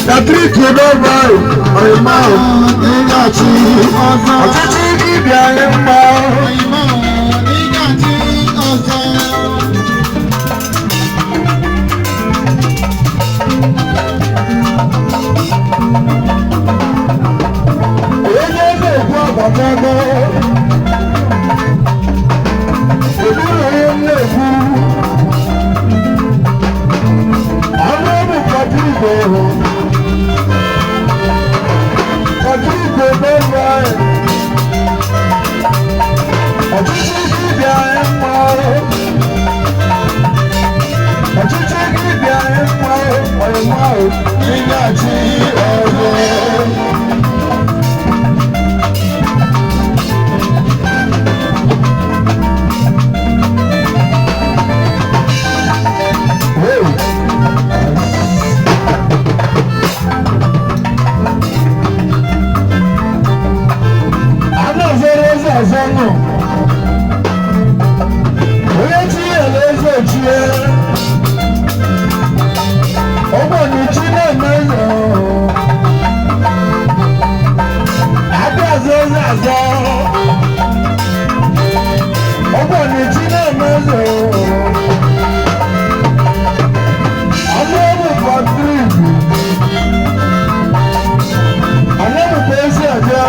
Patrick Odobai, Oyima, Nigati, Ọtụtụ dibịa anyị mma. Oyima, Nigati, ọzọ. Onye na-ekwu agbatago, eburu onye na-ekwu. Ọnụ ọnụ Patrick Odobai, ọtụtụ dibịa anyị mma. Ọtụtụ dibịa anyị mma. Oyima, Nigati, ọzọ. Onye tinye n'eze ochie, ogbenye chi na-eme ụzọ, abịa azụ eze azọ, ogbenye chi na-eme ụzọ, ọnụ ọgwụ Patrick, ọnụ ọgwụ ka esi abịa.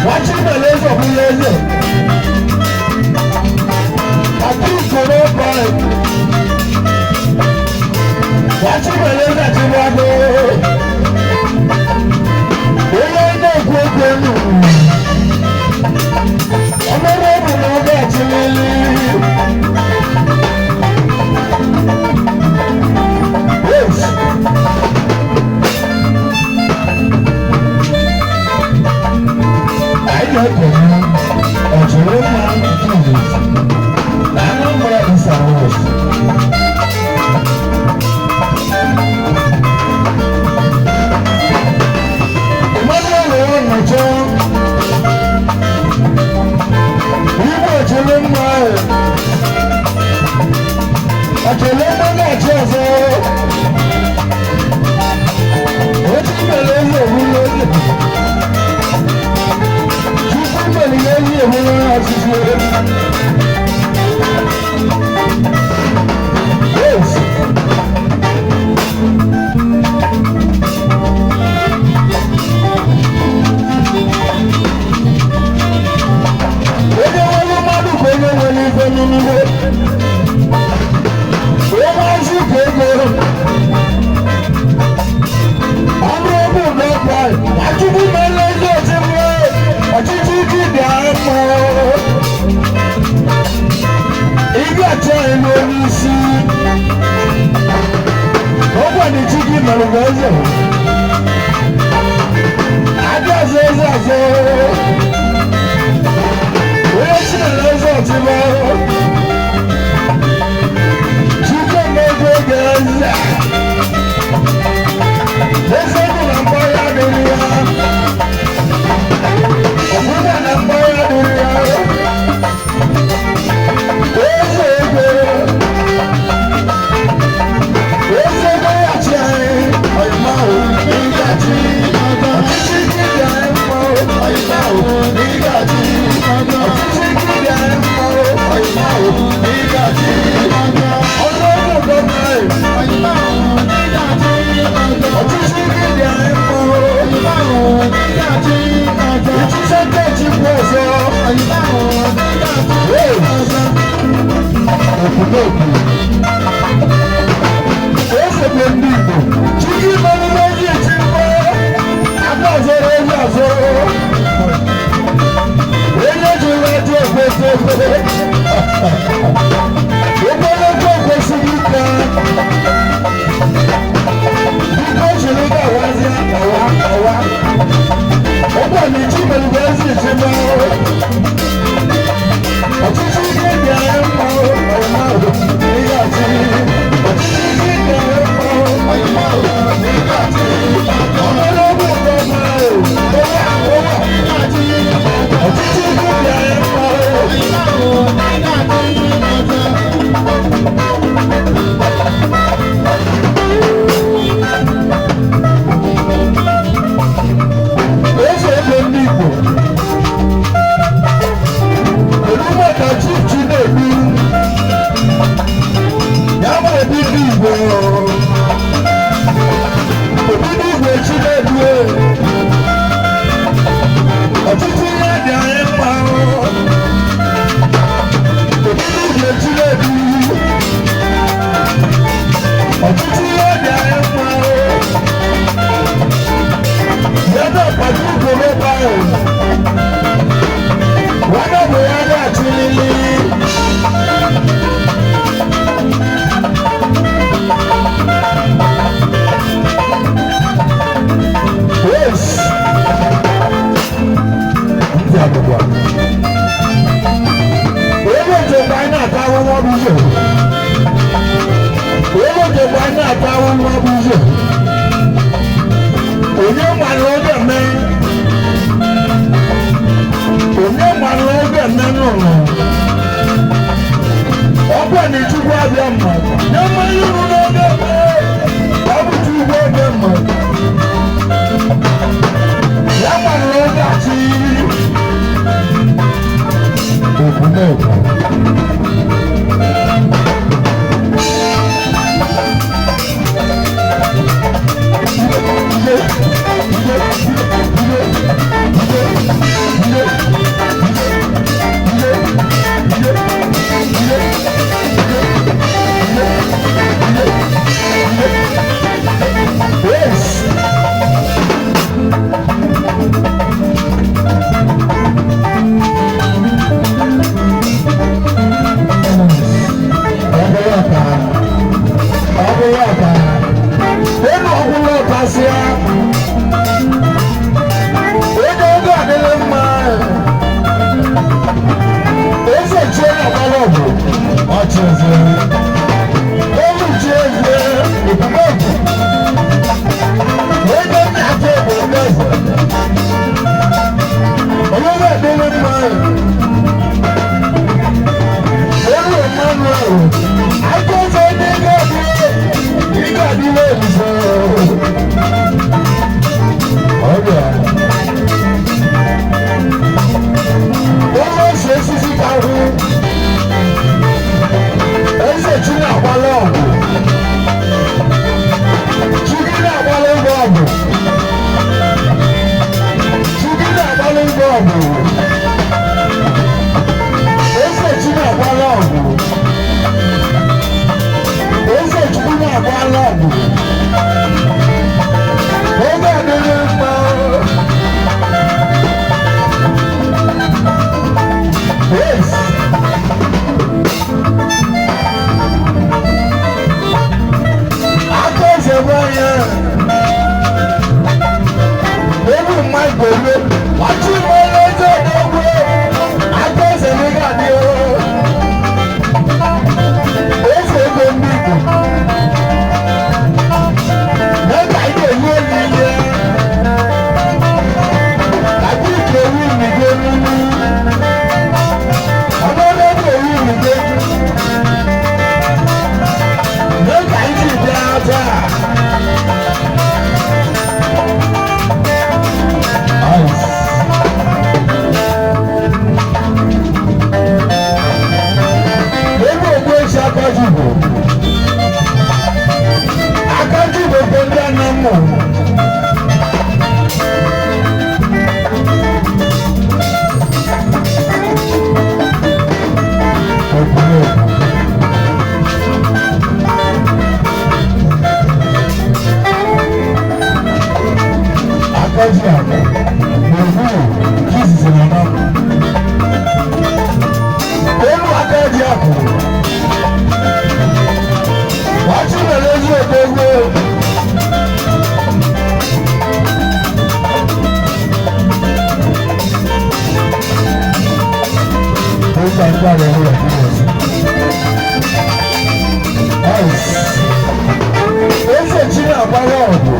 Watching the laser of the laser. Ọ̀kẹ́lẹ́ mọ́lá àti ọ̀sọ́. Ó ti bẹ̀rẹ̀ ní òun lórí. Títí bẹ̀rẹ̀ ní òun lórí àṣìṣe. Yes. Onye wọlé mmadụ bụ onye nwere ife n'ime. Onye maazị ka ego. Ọrụ ọbụ n'ọkwa achụkwụ mere ezi ọchịchị ọchịchị gị dị mma. Ị ga-achọ ịlụ onye isi. Ọkwa na chi gị mere bụ eze. Adị azụ eze azụ. Onye chinere eze ọchịchị. Chukwu na-ego oge eze. Eze bụ na mbọ ya dịrị ya. Ọbụna na mbọ ya dịrị ya. Eze ego. Eze ego ya chi anyị. Ọyịma ahụ n'ịgachi. Ọchịchị gị dị anyị mma. Ọyịma ahụ n'ịgachi. Ọchịchị gị dị anyị mma. Ọyịma ahụ n'ịgachi. Ọzọ ụmụ gọọmenti. Ọyịma ahụ n'ịgachi. Ọchịchị gị dị anyị mma. Ọyịma ahụ n'ịgachi. Ịchịcha nkeji bụ ọzọ. Ọyịma ahụ n'ịgachi. Okwunoku. Eze bụ ndị Igbo. Chukwu ịmanụ n'oge echi mbọ. Aka ọzọrọ onye ọzọrọ. Onye jụrụ ajụ ekwesị ekwe. Ogologo ekwesịghị ike. Biko jiri gawazi awa. Ọgwa na ichi mere bụ ezi ichi mbọ. Ọchịchị gị dị anyị mma. Ọyịma ahụ n'ịgachi. Ọchịchị gị dị anyị mma. Ọyịma ahụ n'ịgachi. Ogologo gọọmenti. Ọchịchị gị dị anyị mma. Ọyịma ahụ eze ebe ndị Igbo. Kedu maka Chief Chinedu? Ya bụ obibi Igbo. Obibi Igbo Chinedu. Ọchịchị ya dị anyị mma. Obibi Igbo Chinedu. Ọchịchị ya dị anyị mma. Yàtọ̀ pàtó ìgbòho báyìí. Wọ́n náà bò yá ní àtúnyí. Yes. Ndí àgbègbè. Owó ìjọba iná àtàwọn wọn bí yẹ. Owó ìjọba iná àtàwọn wọn bí yẹ. Onye mmanụ oge eme. Onye mmanụ oge eme n'ụlọ. Ọkwa na Chukwu abịa mma. Nye mmanụ iru n'oge eme. Ọ bụ Chukwu oge mma. Ya mmanụ oge achị. Okwunekwu. I Akajibo. Akajibo benda namo. Akajibo. Jesus in our Akajibo. Watching the lady of the world. Ese china balọọgụ.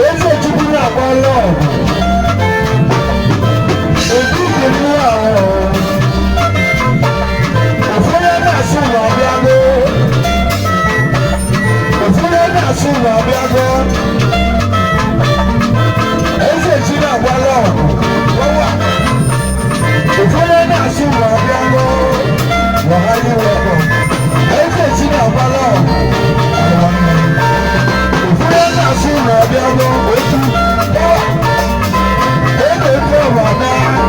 Ese chukwu balọọgụ. Ojú ìlú àwọn. Òfúrẹ́ náà sùn lọ bí agbó. Òfúrẹ́ náà sùn lọ bí agbó. Ese china balọọgụ. Wọ́n wà. Òfúrẹ́ náà sùn lọ bí agbó. Wàhálì wọ̀pọ̀. Ese china balọọgụ. Òfúrẹ́ náà sùn lọ bí agbó. Ojú. Wọ́n wà. Ebe fẹ́ wà náà.